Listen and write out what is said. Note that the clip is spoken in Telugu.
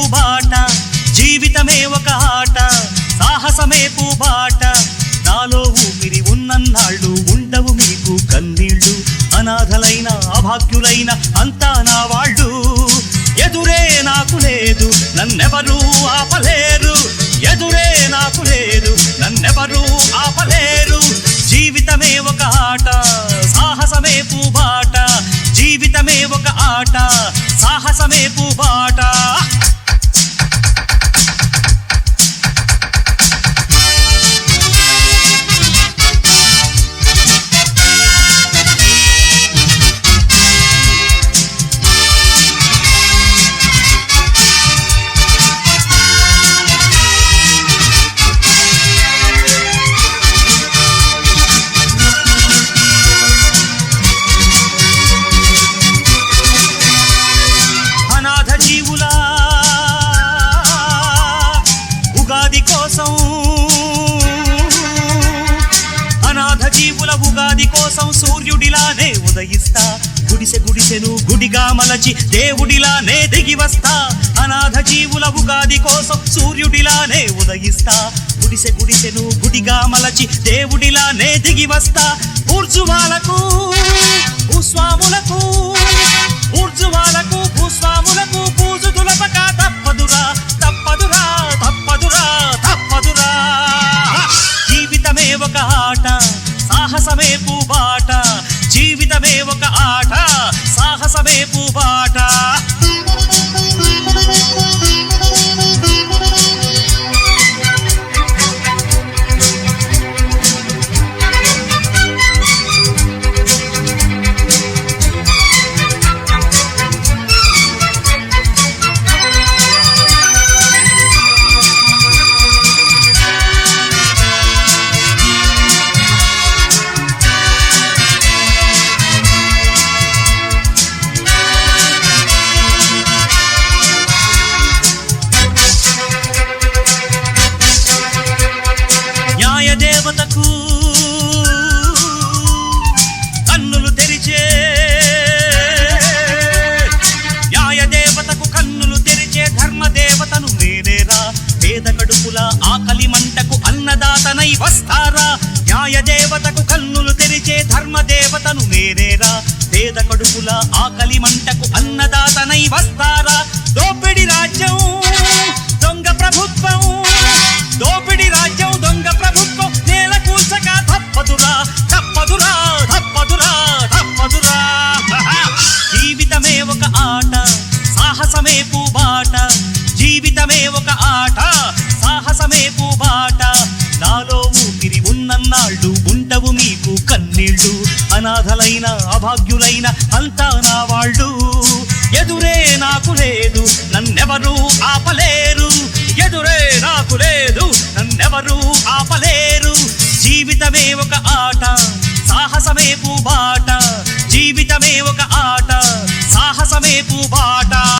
పూబాట జీవితమే ఒక ఆట సాహసమే పూబాట నాలో ఊపిరి ఉన్నన్నాళ్ళు ఉండవు మీకు కన్నీళ్ళు అనాథలైన అభాగ్యులైన అంతా నా వాళ్ళు ఎదురే నాకు లేదు నన్నెవరూ ఆపలేరు ఎదురే నాకు లేదు నన్నెవరూ ఆపలేరు జీవితమే ఒక ఆట సాహసమే పూబాట జీవితమే ఒక ఆట సాహసమే పూబాట అనాథ జీవుల ఉగాది కోసం సూర్యుడిలానే ఉదయిస్తా గుడిసె గుడిసెను గుడిగా మలచి దేవుడిలానే దిగి వస్తా అనాథ జీవుల ఉగాది కోసం సూర్యుడిలానే ఉదయిస్తా గుడిసె గుడిసెను గుడిగా మలచి దేవుడిలానే దిగి వస్తా ఊర్జువాలకు భూస్వాములకు ఊర్జువాలకు భూస్వాములకు పూజు దులపక తప్పదురా తప్పదురా తప్పదురా తప్పదురా జీవితమే ఒక ఆట సాహసమే పూబాట జీవితమే ఒక ఆట సాహసమే పూబాట దేవతకు కన్నులు తెరిచే న్యాయ దేవతకు కన్నులు తెరిచే ధర్మ దేవతను నేనేరా పేద కడుపుల ఆకలి మంటకు అన్నదాతనై వస్తారా న్యాయ దేవతకు కన్నులు తెరిచే ధర్మ దేవతను నేనేరా పేద కడుపుల ఆకలి మంటకు అన్నదాతనై వస్తారా దోపిడి రాజ్యం దొంగ ప్రభుత్వం దోపిడి రాజ్యం దొంగ ప్రభుత్వం నేల కూల్చక తప్పదురా తప్పదురా తప్పదురా తప్పదురా జీవితమే ఒక ఆట సాహసమే పూబాట జీవితమే ఒక ఆట సాహసమే పూబాట నాలో ఊపిరి ఉన్నన్నాళ్ళు ఉండవు మీకు కన్నీళ్ళు అనాథలైన అభాగ్యులైన అంతా నా వాళ్ళు ఎదురే నాకు లేదు నన్నెవరూ ఆపలేరు ఎదురే నాకు లేదు నన్నెవరూ ఆపలేరు జీవితమే ఒక ఆట సాహసమే పూబాట జీవితమే ఒక ఆట సాహసమే పూబాట